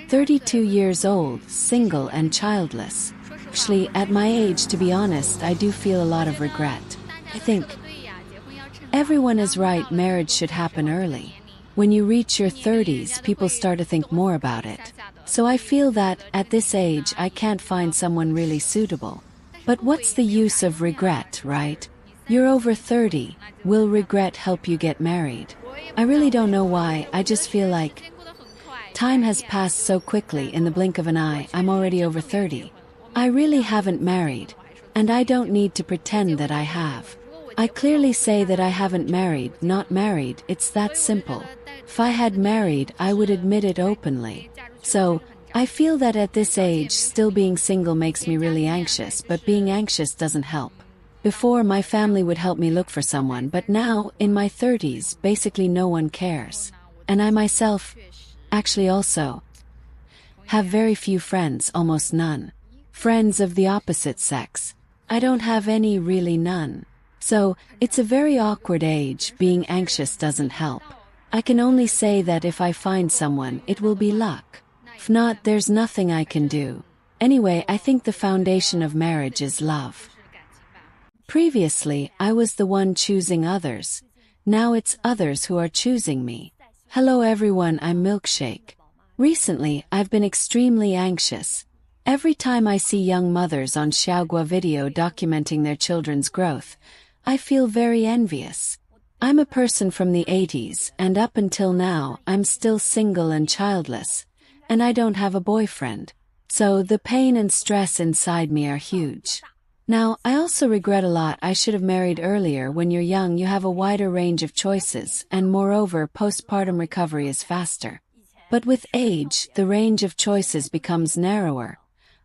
32 years old, single and childless. Actually, at my age, to be honest, I do feel a lot of regret. I think everyone is right, marriage should happen early. When you reach your 30s, people start to think more about it. So I feel that, at this age, I can't find someone really suitable. But what's the use of regret, right? You're over 30, will regret help you get married? I really don't know why, I just feel like time has passed so quickly. In the blink of an eye, I'm already over 30. I really haven't married, and I don't need to pretend that I have. I clearly say that I haven't married, not married, it's that simple. If I had married, I would admit it openly. So, I feel that at this age, still being single makes me really anxious, but being anxious doesn't help. Before, my family would help me look for someone, but now, in my 30s, basically no one cares. And I myself, actually also, have very few friends, almost none. Friends of the opposite sex. I don't have any, really none. So, it's a very awkward age, being anxious doesn't help. I can only say that if I find someone, it will be luck. If not, there's nothing I can do. Anyway, I think the foundation of marriage is love. Previously, I was the one choosing others. Now it's others who are choosing me. Hello everyone, I'm Milkshake. Recently, I've been extremely anxious. Every time I see young mothers on Xiaogua video documenting their children's growth, I feel very envious. I'm a person from the 80s, and up until now, I'm still single and childless, and I don't have a boyfriend. So the pain and stress inside me are huge. Now, I also regret a lot. I should have married earlier. When you're young, you have a wider range of choices, and moreover, postpartum recovery is faster. But with age, the range of choices becomes narrower.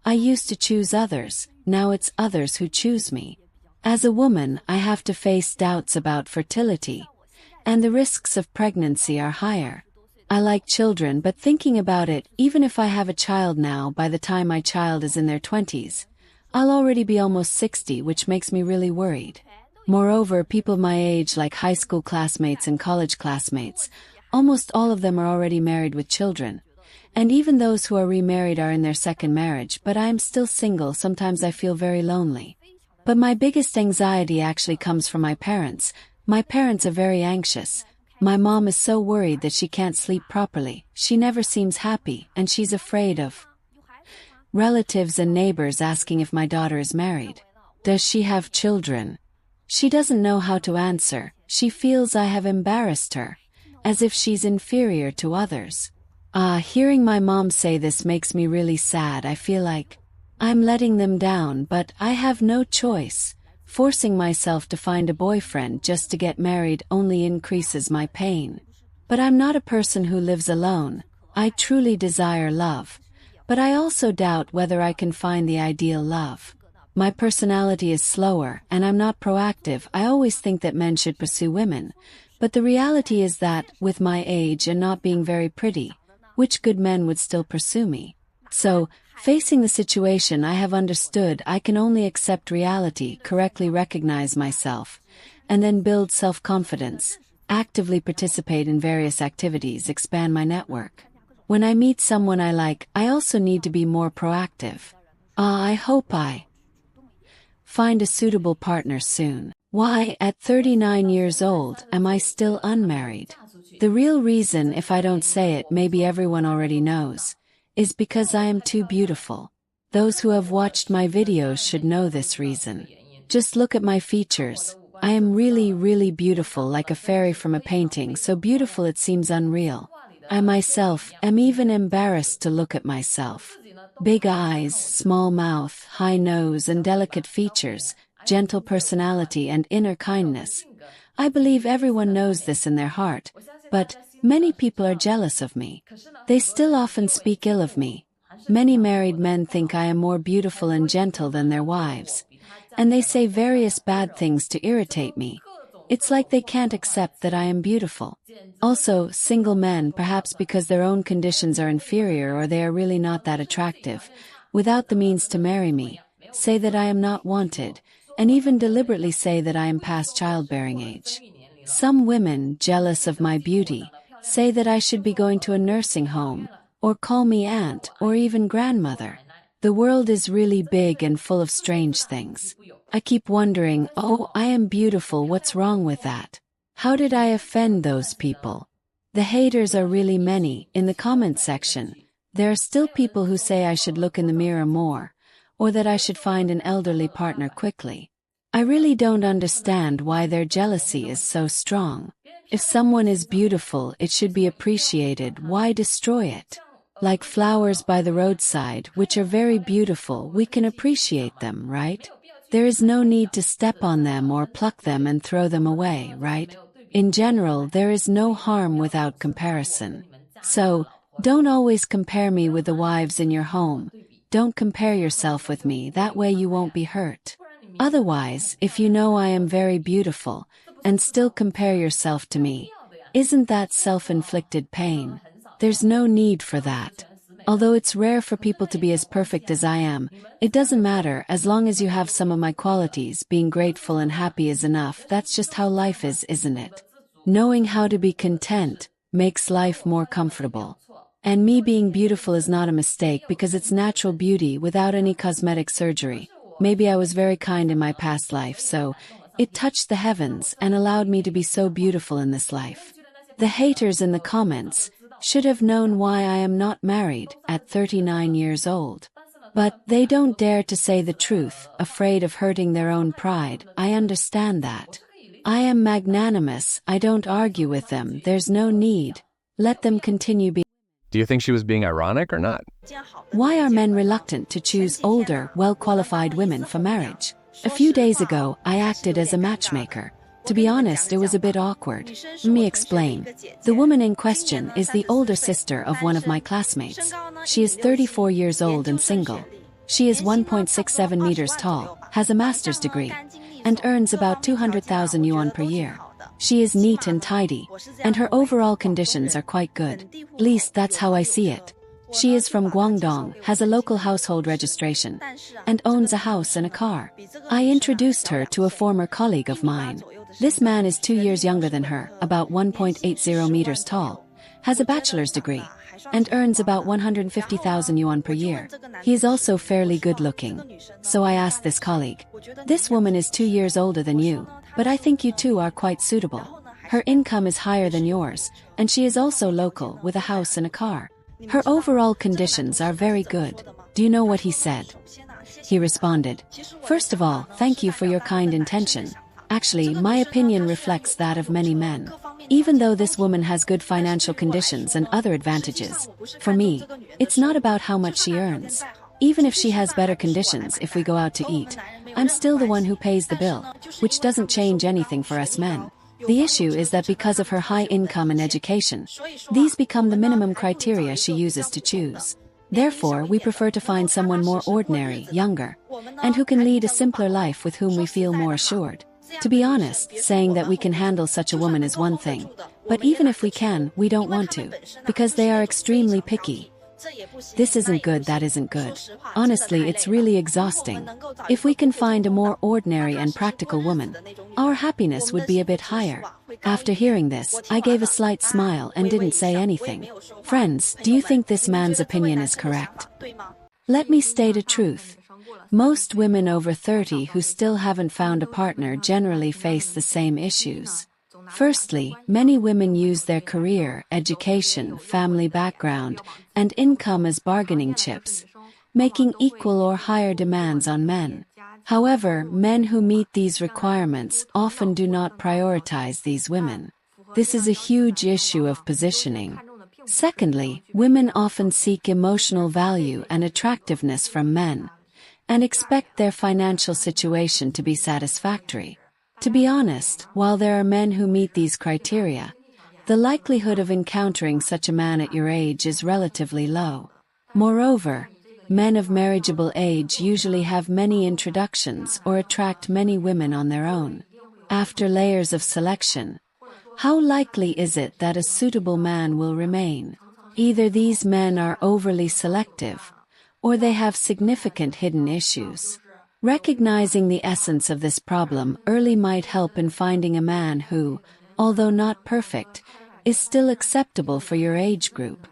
I used to choose others, now it's others who choose me. As a woman, I have to face doubts about fertility, and the risks of pregnancy are higher. I like children, but thinking about it, even if I have a child now, by the time my child is in their 20s, I'll already be almost 60, which makes me really worried. Moreover, people my age, like high school classmates and college classmates, almost all of them are already married with children. And even those who are remarried are in their second marriage, but I am still single. Sometimes I feel very lonely. But my biggest anxiety actually comes from my parents. My parents are very anxious. My mom is so worried that she can't sleep properly. She never seems happy, and she's afraid of relatives and neighbors asking if my daughter is married. Does she have children? She doesn't know how to answer. She feels I have embarrassed her, as if she's inferior to others. Hearing my mom say this makes me really sad. I feel like I'm letting them down, but I have no choice. Forcing myself to find a boyfriend just to get married only increases my pain. But I'm not a person who lives alone. I truly desire love. But I also doubt whether I can find the ideal love. My personality is slower, and I'm not proactive. I always think that men should pursue women. But the reality is that, with my age and not being very pretty, which good men would still pursue me? So, facing the situation, I have understood I can only accept reality, correctly recognize myself, and then build self-confidence, actively participate in various activities, expand my network. When I meet someone I like, I also need to be more proactive. I hope I find a suitable partner soon. Why, at 39 years old, am I still unmarried? The real reason, if I don't say it, maybe everyone already knows, is because I am too beautiful. Those who have watched my videos should know this reason. Just look at my features. I am really, really beautiful, like a fairy from a painting, so beautiful it seems unreal. I myself am even embarrassed to look at myself. Big eyes, small mouth, high nose and delicate features, gentle personality and inner kindness. I believe everyone knows this in their heart, but many people are jealous of me. They still often speak ill of me. Many married men think I am more beautiful and gentle than their wives, and they say various bad things to irritate me. It's like they can't accept that I am beautiful. Also, single men, perhaps because their own conditions are inferior or they are really not that attractive, without the means to marry me, say that I am not wanted, and even deliberately say that I am past childbearing age. Some women, jealous of my beauty, say that I should be going to a nursing home, or call me aunt, or even grandmother. The world is really big and full of strange things. I keep wondering, oh, I am beautiful, what's wrong with that? How did I offend those people? The haters are really many. In the comment section, there are still people who say I should look in the mirror more, or that I should find an elderly partner quickly. I really don't understand why their jealousy is so strong. If someone is beautiful, it should be appreciated. Why destroy it? Like flowers by the roadside, which are very beautiful, we can appreciate them, right? There is no need to step on them or pluck them and throw them away, right? In general, there is no harm without comparison. So, don't always compare me with the wives in your home. Don't compare yourself with me, that way you won't be hurt. Otherwise, if you know I am very beautiful, and still compare yourself to me, isn't that self-inflicted pain? There's no need for that. Although it's rare for people to be as perfect as I am, it doesn't matter as long as you have some of my qualities. Being grateful and happy is enough. That's just how life is, isn't it? Knowing how to be content makes life more comfortable. And me being beautiful is not a mistake because it's natural beauty without any cosmetic surgery. Maybe I was very kind in my past life, so it touched the heavens and allowed me to be so beautiful in this life. The haters in the comments should have known why I am not married at 39 years old. But they don't dare to say the truth, afraid of hurting their own pride. I understand that. I am magnanimous, I don't argue with them, there's no need. Let them continue being. Do you think she was being ironic or not? Why are men reluctant to choose older, well-qualified women for marriage? A few days ago, I acted as a matchmaker. To be honest, it was a bit awkward. Let me explain. The woman in question is the older sister of one of my classmates. She is 34 years old and single. She is 1.67 meters tall, has a master's degree, and earns about 200,000 yuan per year. She is neat and tidy, and her overall conditions are quite good. At least that's how I see it. She is from Guangdong, has a local household registration, and owns a house and a car. I introduced her to a former colleague of mine. This man is 2 years younger than her, about 1.80 meters tall, has a bachelor's degree, and earns about 150,000 yuan per year. He is also fairly good-looking. So I asked this colleague, "This woman is 2 years older than you, but I think you two are quite suitable. Her income is higher than yours, and she is also local with a house and a car. Her overall conditions are very good." Do you know what he said? He responded, "First of all, thank you for your kind intention. Actually, my opinion reflects that of many men. Even though this woman has good financial conditions and other advantages, for me, it's not about how much she earns. Even if she has better conditions if we go out to eat, I'm still the one who pays the bill, which doesn't change anything for us men. The issue is that because of her high income and education, these become the minimum criteria she uses to choose. Therefore, we prefer to find someone more ordinary, younger, and who can lead a simpler life with whom we feel more assured. To be honest, saying that we can handle such a woman is one thing, but even if we can, we don't want to, because they are extremely picky. This isn't good, that isn't good. Honestly, it's really exhausting. If we can find a more ordinary and practical woman, our happiness would be a bit higher." After hearing this, I gave a slight smile and didn't say anything. Friends, do you think this man's opinion is correct? Let me state a truth. Most women over 30 who still haven't found a partner generally face the same issues. Firstly, many women use their career, education, family background, and income as bargaining chips, making equal or higher demands on men. However, men who meet these requirements often do not prioritize these women. This is a huge issue of positioning. Secondly, women often seek emotional value and attractiveness from men, and expect their financial situation to be satisfactory. To be honest, while there are men who meet these criteria, the likelihood of encountering such a man at your age is relatively low. Moreover, men of marriageable age usually have many introductions or attract many women on their own. After layers of selection, how likely is it that a suitable man will remain? Either these men are overly selective, or they have significant hidden issues. Recognizing the essence of this problem early might help in finding a man who, although not perfect, is still acceptable for your age group.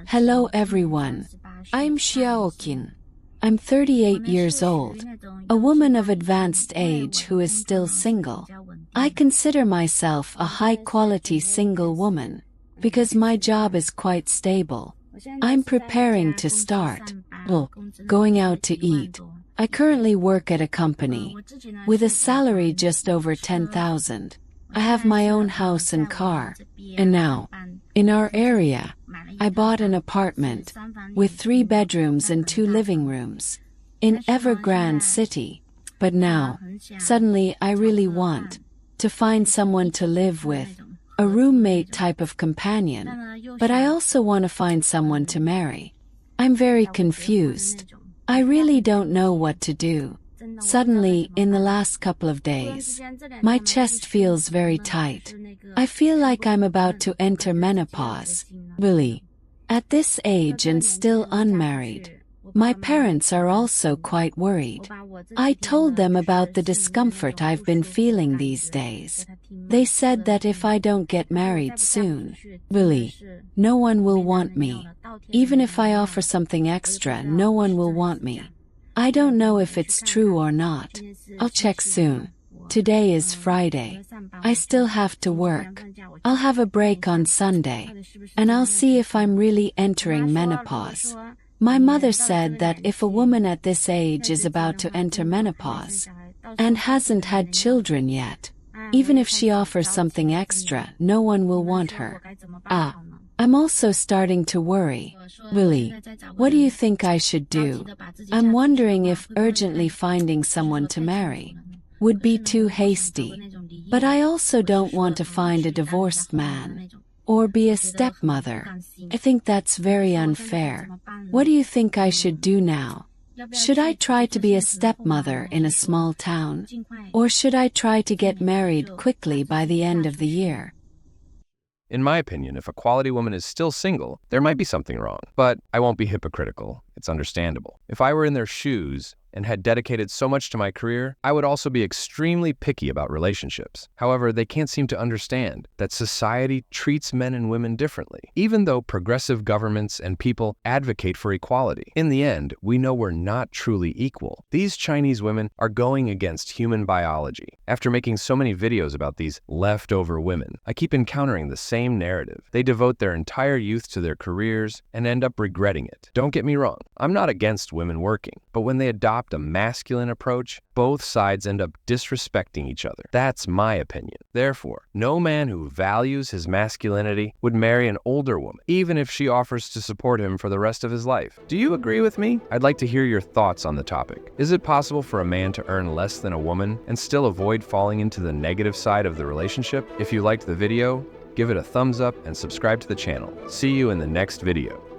Hello everyone. I'm Xiaoqin. I'm 38 years old, a woman of advanced age who is still single. I consider myself a high-quality single woman because my job is quite stable. I'm preparing to start, going out to eat. I currently work at a company with a salary just over 10,000. I have my own house and car. And now, in our area, I bought an apartment with 3 bedrooms and 2 living rooms in Evergrande City. But now, suddenly I really want to find someone to live with, a roommate type of companion, but I also want to find someone to marry. I'm very confused. I really don't know what to do. Suddenly, in the last couple of days, my chest feels very tight. I feel like I'm about to enter menopause. Really. At this age and still unmarried. My parents are also quite worried. I told them about the discomfort I've been feeling these days. They said that if I don't get married soon, really, no one will want me. Even if I offer something extra, no one will want me. I don't know if it's true or not. I'll check soon. Today is Friday. I still have to work. I'll have a break on Sunday, and I'll see if I'm really entering menopause. My mother said that if a woman at this age is about to enter menopause and hasn't had children yet, even if she offers something extra, no one will want her. I'm also starting to worry. Really, what do you think I should do? I'm wondering if urgently finding someone to marry would be too hasty. But I also don't want to find a divorced man or be a stepmother. I think that's very unfair. What do you think I should do now? Should I try to be a stepmother in a small town? Or should I try to get married quickly by the end of the year? In my opinion, if a quality woman is still single, there might be something wrong. But I won't be hypocritical. It's understandable. If I were in their shoes and had dedicated so much to my career, I would also be extremely picky about relationships. However, they can't seem to understand that society treats men and women differently, even though progressive governments and people advocate for equality. In the end, we know we're not truly equal. These Chinese women are going against human biology. After making so many videos about these leftover women, I keep encountering the same narrative. They devote their entire youth to their careers and end up regretting it. Don't get me wrong, I'm not against women working, but when they adopt a masculine approach, both sides end up disrespecting each other. That's my opinion. Therefore, no man who values his masculinity would marry an older woman, even if she offers to support him for the rest of his life. Do you agree with me? I'd like to hear your thoughts on the topic. Is it possible for a man to earn less than a woman and still avoid falling into the negative side of the relationship? If you liked the video, give it a thumbs up and subscribe to the channel. See you in the next video.